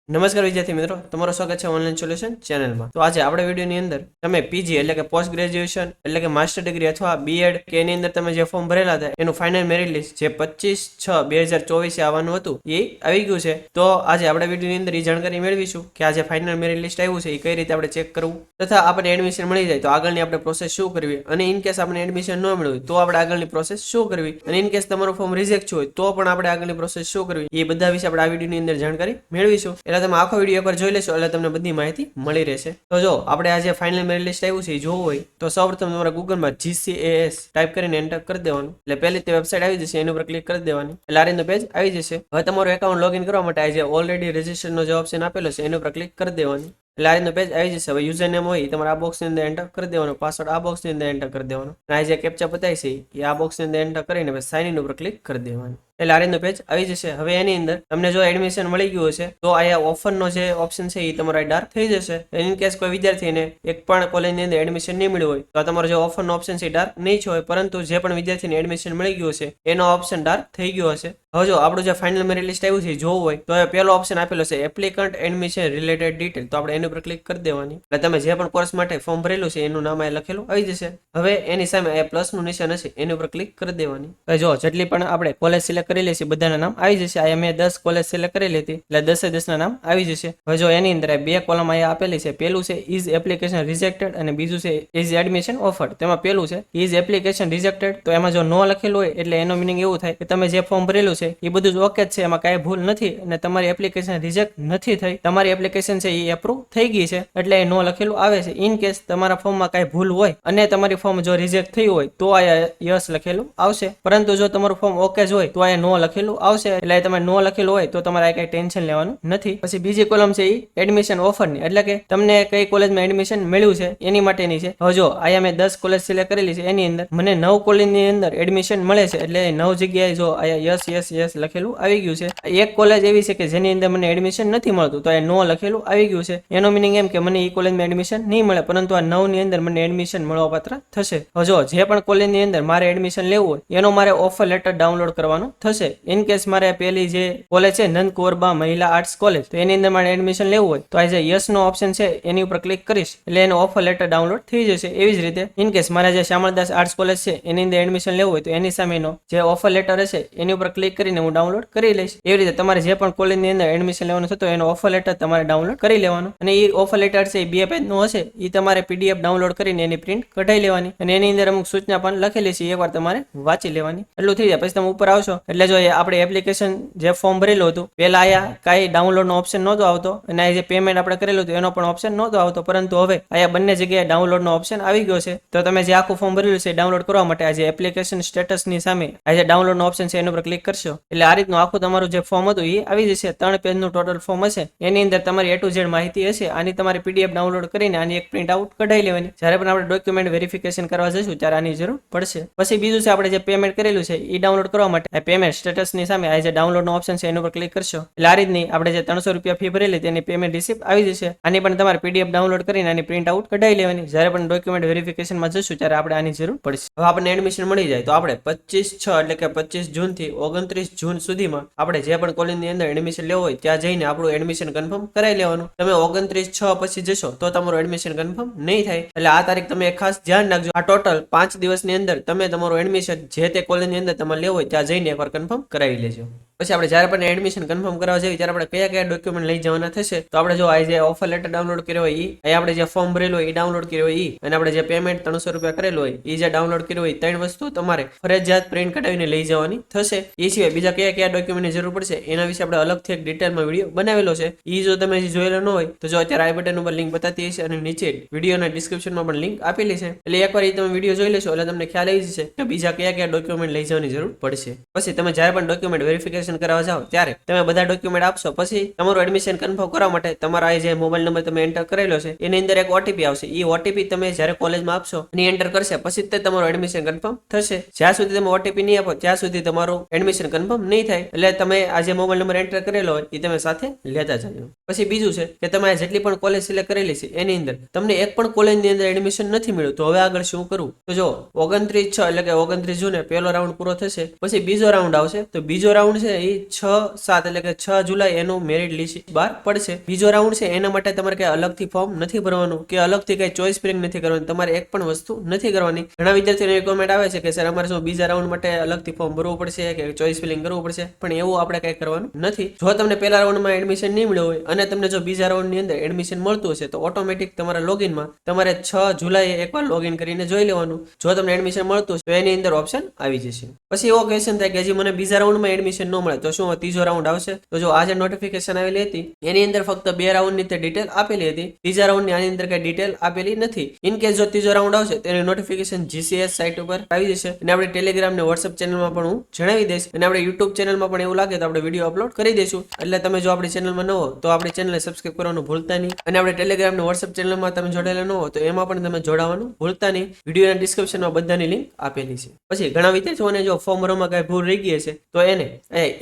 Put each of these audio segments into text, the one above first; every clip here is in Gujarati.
નમસ્કાર વિદ્યાર્થી મિત્રો, તમારું સ્વાગત છે ઓનલાઈન સોલ્યુશન ચેનલમાં. તો આજે આપણે વિડીયોની અંદર તમે પીજી એટલે કે પોસ્ટ ગ્રેજ્યુએશન એટલે કે માસ્ટર ડિગ્રી અથવા બીએડ કે એની અંદર તમે જે ફોર્મ ભરેલા હતા એનું ફાઇનલ મેરિટ લિસ્ટ જે 25/6/2024 આવવાનું હતું એ આવી ગયું છે. તો આજે આપણે વિડીયોની અંદર એ જાણકારી મેળવીશું કે આ જે ફાઇનલ મેરિટ લિસ્ટ આવ્યું છે એ કઈ રીતે આપણે ચેક કરવું, તથા આપણને એડમિશન મળી જાય તો આગળની આપણે પ્રોસેસ શું કરવી, અને ઇન કેસ આપણે એડમિશન ન મળ્યું તો આપણે આગળની પ્રોસેસ શું કરવી, અને ઇન કેસ તમારું ફોર્મ રિજેક્ટ હોય તો પણ આપણે આગળની પ્રોસેસ શું કરવી, એ બધા વિશે આપણે આ વિડીયોની અંદર જાણકારી મેળવીશું. એટલે તમે આખો વિડીયો એકવાર જોઈ લેશો એટલે તમને બધી માહિતી મળી રહેશે. તો જો આપણે આ જે ફાઇનલ મેરિટ લિસ્ટ આવ્યું છે એ જોવું હોય તો સૌપ્રથમ તમારા ગૂગલમાં GCAS ટાઈપ કરીને એન્ટર કરી દેવાનું. એટલે પહેલી તે વેબસાઇટ આવી જશે, એની ઉપર ક્લિક કરી દેવાની. એટલે આ રીતનું પેજ આવી જશે. હવે તમારું એકાઉન્ટ લોગિન કરવા માટે આ જે ઓલરેડી રજિસ્ટરનો જે ઓપ્શન આપેલો છે એની ઉપર ક્લિક કરી દેવાની. એટલે આ રીતનું પેજ આવી જશે. હવે યુઝર નેમ હોય તમારે આ બોક્સની અંદર એન્ટર કરી દેવાનો, પાસવર્ડ આ બોક્સની અંદર એન્ટર કરી દેવાનો, અને આ જે કેપ્ચા બતાવી છે એ આ બોક્સની અંદર એન્ટર કરીને પછી સાઇન ઇન ઉપર ક્લિક કરી દેવાનું. એટલે આ રીતનું પેજ આવી જશે. હવે એની અંદર તમને જો એડમિશન મળી ગયું હશે તો અહીંયા ઓફરનો જે ઓપ્શન છે એ તમારા ડાર્ક થઈ જશે. ઇન કેસ કોઈ વિદ્યાર્થીને એક પણ કોલેજની અંદર એડમિશન નહીં મળ્યું હોય તો તમારો જે ઓફરનો ઓપ્શન છે એ ડાર્ક નહીં જ હોય, પરંતુ જે પણ વિદ્યાર્થીને એડમિશન મળી ગયું છે એનો ઓપ્શન ડાર્ક થઈ ગયો હશે. હવે જો આપણું જે ફાઇનલ મેરિટ લિસ્ટ આવ્યું છે જોવું હોય તો પહેલો ઓપ્શન આપેલો છે એપ્લિકન્ટ એડમિશન રિલેટેડ ડિટેલ, તો આપણે એની ઉપર ક્લિક કરી દેવાની. એટલે તમે જે પણ કોર્સ માટે ફોર્મ ભરેલું છે એનું નામ અહીં લખેલું આવી જશે. હવે એની સામે એ પ્લસનું નિશાન હશે એની ઉપર ક્લિક કરી દેવાની. જો જેટલી પણ આપણે કોલેજ સિલેક્ટ કરી લેશે બધાના નામ આવી જશે. આ મેં 10 કોલેજ સિલેક્ટ કરેલી હતી એટલે 10 ના નામ આવી જશે. હવે જો એની અંદર બે કોલમ અહીંયા આપેલી છે. પેલું છે ઇઝ એપ્લિકેશન રિજેક્ટેડ અને બીજું છે ઇઝ એડમિશન ઓફર્ડ. તેમાં પેલું છે ઇઝ એપ્લિકેશન રિજેક્ટેડ, તો એમાં જો નો લખેલું હોય એટલે એનો મિનિંગ એવું થાય કે તમે જે ફોર્મ ભરેલું છે એ બધું જ ઓકે જ છે, એમાં કાંઈ ભૂલ નથી અને તમારી એપ્લિકેશન રિજેક્ટ નથી થઈ, તમારી એપ્લિકેશન છે એ એપ્રુવ થઈ ગઈ છે, એટલે એ નો લખેલું આવે છે. ઇન કેસ તમારા ફોર્મમાં કાંઈ ભૂલ હોય અને તમારી ફોર્મ જો રિજેક્ટ થયું હોય તો આ યસ લખેલું આવશે, પરંતુ જો તમારું ફોર્મ ઓકે જ હોય તો આ નો લખેલું આવશે. એટલે તમે નો લખેલું હોય તો તમારે કઈ ટેન્શન લેવાનું નથી. પછી બીજી કોલમ છે એ એડમિશન ઓફરની, એટલે કે તમને કઈ કોલેજમાં એડમિશન મળ્યું છે એની માટેની છે. હવે જો અહીંયા મેં 10 કોલેજ સિલેક્ટ કરેલી છે, એની અંદર મને 9 કોલેજની અંદર એડમિશન મળે છે, એટલે 9 જગ્યાએ જો અહીંયા યસ યસ યસ લખેલું આવી ગયું છે. એક કોલેજ એવી છે કે જેની અંદર મને એડમિશન નથી મળતું તો એ નો લખેલું આવી ગયું છે. એનો મિનિંગ એમ કે મને એ કોલેજમાં એડમિશન નહીં મળે, પરંતુ આ 9 ની અંદર મને એડમિશન મળવાપાત્ર થશે. હવે જો જે પણ કોલેજની અંદર મારે એડમિશન લેવું હોય એનો મારે ઓફર લેટર ડાઉનલોડ કરવાનું થશે. ઇન કેસ મારે પેલી જે કોલેજ છે નંદ કોરબા મહિલા આર્ટ્સ કોલેજ, તો એની અંદર મારે એડમિશન લેવું હોય તો આ જે યસ નો ઓપ્શન છે એની ઉપર ક્લિક કરીશ એટલે એનો ઓફર લેટર ડાઉનલોડ થઈ જશે. એવી જ રીતે ઇન કેસ મારે જે શ્યામળદાસ આર્ટ્સ કોલેજ છે એની અંદર એડમિશન લેવું હોય તો એની સામેનો જે ઓફર લેટર હશે એની ઉપર ક્લિક કરીને હું ડાઉનલોડ કરી લઈશ. એવી રીતે તમારે જે પણ કોલેજની અંદર એડમિશન લેવાનું થતો એનો ઓફર લેટર તમારે ડાઉનલોડ કરી લેવાનો, અને એ ઓફર લેટર છે એ 2 પેજનો હશે, એ તમારે PDF ડાઉનલોડ કરીને એની પ્રિન્ટ કઢાઈ લેવાની, અને એની અંદર અમુક સૂચના પણ લખેલી છે એકવાર તમારે વાંચી લેવાની. એટલું થઈ જાય. પછી તમે ઉપર આવશો એટલે જો આપણે એપ્લિકેશન જે ફોર્મ ભરેલું હતું પહેલા અહીંયા કાંઈ ડાઉનલોડનો ઓપ્શન નહોતો આવતો, અને આ જે પેમેન્ટ આપણે કરેલું હતું એનો પણ ઓપ્શન નહોતો આવતો, પરંતુ હવે અહીંયા બંને જગ્યાએ ડાઉનલોડનો ઓપ્શન આવી ગયો છે. તો તમે જે આખું ફોર્મ ભરેલું છે ડાઉનલોડ કરવા માટે આ જે એપ્લિકેશન સ્ટેટસની સામે આ જે ડાઉનલોડનો ઓપ્શન છે એના પર ક્લિક કરશો એટલે આ રીતનું આખું તમારું જે ફોર્મ હતું એ આવી જશે. 3 પેજનું ટોટલ ફોર્મ હશે, એની અંદર તમારી A to Z માહિતી હશે. આની તમારે PDF ડાઉનલોડ કરીને આની એક પ્રિન્ટ આઉટ કઢાઈ લેવાની. જ્યારે પણ આપણે ડોક્યુમેન્ટ વેરિફિકેશન કરવા જઈશું ત્યારે આની જરૂર પડશે. પછી બીજું છે આપણે જે પેમેન્ટ કરેલું છે એ ડાઉનલોડ કરવા માટે આ પેમેન્ટ સ્ટેટસની સામે આ જે ડાઉનલોડનો ઓપ્શન છે એના પર ક્લિક કરશો એટલે આ રીતની આપણે જે 300 રૂપિયા ફી ભરેલી તેની પેમેન્ટ રિસિપ્ટ આવી જશે. આની પણ તમારે PDF ડાઉનલોડ કરીને આની પ્રિન્ટ આઉટ કઢાઈ લેવાની. જ્યારે પણ ડોક્યુમેન્ટ વેરિફિકેશનમાં જઈશું ત્યારે આપણે આની જરૂર પડશે. હવે આપણને એડમિશન મળી જાય તો આપણે 25/6 એટલે કે 25 જૂનથી 29 જૂન સુધીમાં આપણે જે પણ કોલેજની અંદર એડમિશન લેવું હોય ત્યાં જઈને આપણું એડમિશન કન્ફર્મ કરાવી લેવાનું. તમે 29/6 પછી જશો તો તમારું એડમિશન કન્ફર્મ નહીં થાય. એટલે આ તારીખ તમે ખાસ ધ્યાન રાખજો. આ ટોટલ 5 દિવસની અંદર તમે તમારું એડમિશન જે તે કોલેજની અંદર તમારે લેવું હોય ત્યાં જઈને એકવાર કન્ફર્મ કરાવી લેજો. પછી આપણે જ્યારે પણ એડમિશન કન્ફર્મ કરવા જઈએ ત્યારે આપણે કયા કયા ડોક્યુમેન્ટ લઈ જવાના થશે, તો આપણે જો આ જે ઓફર લેટર ડાઉનલોડ કર્યો હોય એ, આપણે જે ફોર્મ ભરેલું હોય એ ડાઉનલોડ કર્યો હોય એ, અને આપણે જે પેમેન્ટ 300 રૂપિયા કરેલું હોય એ જે ડાઉનલોડ કર્યું હોય, 3 વસ્તુ તમારે ફરજિયાત પ્રિન્ટ કઢાવીને લઈ જવાની થશે. એ સિવાય બીજા કયા કયા ડોક્યુમેન્ટની જરૂર પડશે એના વિશે આપણે અલગથી એક ડિટેલમાં વિડીયો બનાવેલો છે. એ જો તમે જોયેલો ન હોય તો જો અત્યારે આઈ બટન ઉપર લિંક બતાતી હશે અને નીચે વિડીયોના ડિસ્ક્રિપ્શનમાં પણ લિંક આપેલી છે. એટલે એકવાર એ તમે વિડીયો જોઈ લેશો એટલે તમને ખ્યાલ આવી જશે કે બીજા કયા કયા ડોક્યુમેન્ટ લઈ જવાની જરૂર પડશે. પછી તમે જ્યારે પણ ડોક્યુમેન્ટ વેરિફિકેશન કરાવવા જાઓ ત્યારે તમે બધા ડોક્યુમેન્ટ આપશો. પછી તમારું એડમિશન કન્ફર્મ કરવા માટે તમારા જે મોબાઈલ નંબર તમે એન્ટર કરેલો છે એની અંદર એક OTP આવશે. એ OTP તમે જ્યારે કોલેજમાં આપશો અને એન્ટર કરશે પછી જ તમારું એડમિશન કન્ફર્મ થશે. જ્યાં સુધી તમે OTP નહીં આપો ત્યાં સુધી તમારું એડમિશન કન્ફર્મ નહીં થાય. એટલે તમે આ જે મોબાઈલ નંબર એન્ટર કરેલો હોય એ તમે સાથે લેતા જજો. પછી બીજું છે કે તમે જેટલી પણ કોલેજ સિલેક્ટ કરેલી છે એની અંદર તમને એક પણ કોલેજની અંદર એડમિશન નથી મળ્યું, તો હવે આગળ શું કરવું? તો જો 29/6 એટલે કે 29 જૂને પહેલો રાઉન્ડ પૂરો થશે. પછી બીજો રાઉન્ડ આવશે. તો બીજો રાઉન્ડ છે એ 6/7 એટલે કે 6 જુલાઈ એનું મેરિટ લિસ્ટ બહાર પડશે. બીજો રાઉન્ડ છે એના માટે તમારે કઈ અલગથી ફોર્મ નથી ભરવાનું કે અલગથી કઈ ચોઇસ ફિલિંગ નથી કરવાની. તમારે એક પણ વસ્તુ નથી કરવાની. ઘણા વિદ્યાર્થીઓને કોમેન્ટ આવે છે કે સર અમારે શું બીજા રાઉન્ડ માટે અલગથી ફોર્મ ભરવું પડશે કે ચોઇસ ફિલિંગ કરવું પડશે, પણ એવું આપણે કઈ કરવાનું નથી. જો તમને પહેલા રાઉન્ડમાં એડમિશન નહીં મળ્યું હોય અને તમને જો બીજા રાઉન્ડની અંદર એડમિશન મળતું હશે તો ઓટોમેટિક તમારા લોગિનમાં તમારે 6 જુલાઈએ એકવાર લોગિન કરીને જોઈ લેવાનું. જો તમને એડમિશન મળતું હશે તો એની અંદર ઓપ્શન આવી જશે. પછી એવો ક્વેશ્ચન થાય કે હજી મને બીજા રાઉન્ડમાં એડમિશન ન મળે તો શું ત્રીજો રાઉન્ડ આવશે? તો જો આ જે નોટિફિકેશન આવેલી હતી એની અંદર ફક્ત 2 રાઉન્ડની તે ડિટેલ આપેલી હતી. ત્રીજા રાઉન્ડની આની અંદર કઈ ડિટેલ આપેલી નથી. ઇન કેસ જો ત્રીજો રાઉન્ડ આવશે તેની નોટિફિકેશન GCS સાઇટ ઉપર આવી જશે અને આપણે ટેલિગ્રામ ને WhatsApp ચેનલમાં પણ હું જણાવી દઈશ અને આપણે YouTube ચેનલમાં પણ એવું લાગે તો આપણે વિડીયો અપલોડ કરી દઈશું. એટલે તમે જો આપણી ચેનલમાં ન હો તો આપણી ચેનલને સબસ્ક્રાઇબ કરવાનું ભૂલતા નહીં અને આપણે ટેલિગ્રામ ને WhatsApp ચેનલમાં તમે જોડાયેલા ન હો તો એમાં પણ તમે જોડાવાનું ભૂલતા નહીં. વિડીયોના ડિસ્ક્રિપ્શનમાં બધાની લિંક આપેલી છે. પછી ઘણા વિદ્યાર્થીઓને જો ફોર્મ ભરવામાં કઈ ભૂલ રહી ગઈ છે તો એને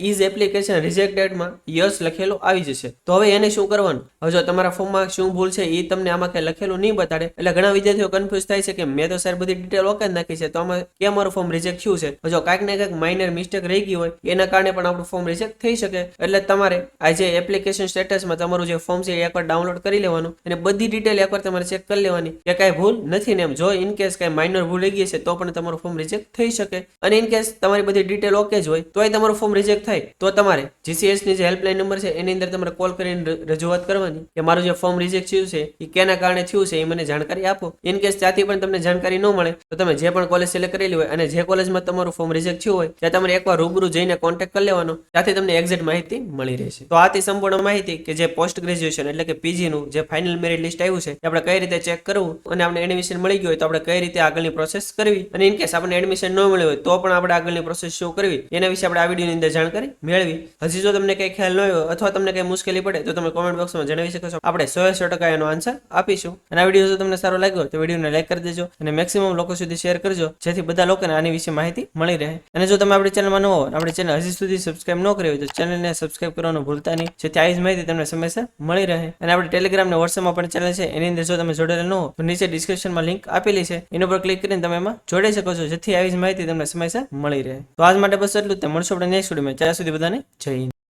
ઇઝ એપ્લિકેશન રિજેક્ટેડમાં યસ લખેલો આવી જશે. તો હવે એને શું કરવાનું? હવે જો તમારા ફોર્મમાં શું ભૂલ છે એ તમને આમાં કઈ લખેલું નહીં બતાડે એટલે ઘણા વિદ્યાર્થીઓ કન્ફ્યુઝ થાય છે કે મેં તો સર બધી ડિટેલ ઓકે જ નાખી છે તો આમાં કેમ મારું ફોર્મ રિજેક્ટ થયું છે? જો કાંઈક ને કાંઈક માઇનર મિસ્ટેક રહી ગઈ હોય એના કારણે પણ આપણું ફોર્મ રિજેક્ટ થઈ શકે. એટલે તમારે આ જે એપ્લિકેશન સ્ટેટસમાં તમારું જે ફોર્મ છે એ એકવાર ડાઉનલોડ કરી લેવાનું અને બધી ડિટેલ એકવાર તમારે ચેક કરી લેવાની કે કાંઈ ભૂલ નથી ને એમ. જો ઇન કેસ કાંઈ માઇનર ભૂલ રહી ગઈ છે તો પણ તમારું ફોર્મ રિજેક્ટ થઈ શકે. અને ઇન કેસ તમારી બધી ડિટેલ ઓકે જ હોય તોય તમારું ફોર્મ રિજેક્ટ થાય તો તમારે GCS ની જે હેલ્પલાઇન નંબર છે એની અંદર તમારે કોલ કરીને રજૂઆત કરવાની કે મારું જે ફોર્મ રિજેક્ટ થયું છે એ કેના કારણે થયું છે એ મને જાણકારી આપો. ઇન કેસ ત્યાંથી પણ તમને જાણકારી ન મળે તો તમે જે પણ કોલેજ સિલેક્ટ કરેલી હોય અને જે કોલેજમાં તમારું ફોર્મ રિજેક્ટ થયું હોય ત્યાં તમારે એકવાર રૂબરૂ જઈને કોન્ટેક્ટ કરી લેવાનો. ત્યાંથી તમને એક્ઝેક્ટ માહિતી મળી રહેશે. તો આથી સંપૂર્ણ માહિતી કે જે પોસ્ટ ગ્રેજ્યુએશન એટલે કે PG નું જે ફાઇનલ મેરિટ લિસ્ટ આવ્યું છે આપણે કઈ રીતે ચેક કરવું અને આપણે એડમિશન મળી ગયું હોય તો આપણે કઈ રીતે આગળની પ્રોસેસ કરવી અને ઇન કેસ આપણને એડમિશન ન મળ્યું હોય તો પણ આપણે આગળની પ્રોસેસ શું કરવી એના વિશે આપણે આ વિડીયોની અંદર જાણકારી મેળવી. હજી જો તમને કઈ ખ્યાલ ન હોય અથવા તમને કઈ મુશ્કેલી પડે તો તમે કોમેન્ટ બોક્સમાં જણાવી શકો છો. આપણે 100% એનો આન્સર આપીશું. અને આ વિડીયો જો તમને સારો લાગ્યો તો વિડીયોને લાઈક કરી દેજો અને મેક્સિમમ લોકો સુધી શેર કરજો જેથી બધા લોકોને આની વિશે માહિતી મળી રહે. અને જો તમે આપણી ચેનલમાં ન હો આપણી ચેનલ હજી સુધી સબસ્ક્રાઇબ ન કરી હોય તો ચેનલને સબસ્ક્રાઇબ કરવાનું ભૂલતા નહીં જેથી આવી જ માહિતી તમને સમયસર મળી રહે. અને આપણે ટેલિગ્રામ ને WhatsAppમાં પણ ચેનલ છે એની અંદર જો તમે જોડેલા ન હો તો નીચે ડિસ્ક્રિપ્શનમાં લિંક આપેલી છે એના પર ક્લિક કરીને તમે એમાં જોડાઈ શકો છો જેથી આવી જ માહિતી તમને સમયસર મળી રહે. તો આજ માટે બસ એટલું જ. મળશું આપણે નેક્સ્ટ વિડીયોમાં. ત્યાં સુધી બધાને જય હિન્દ.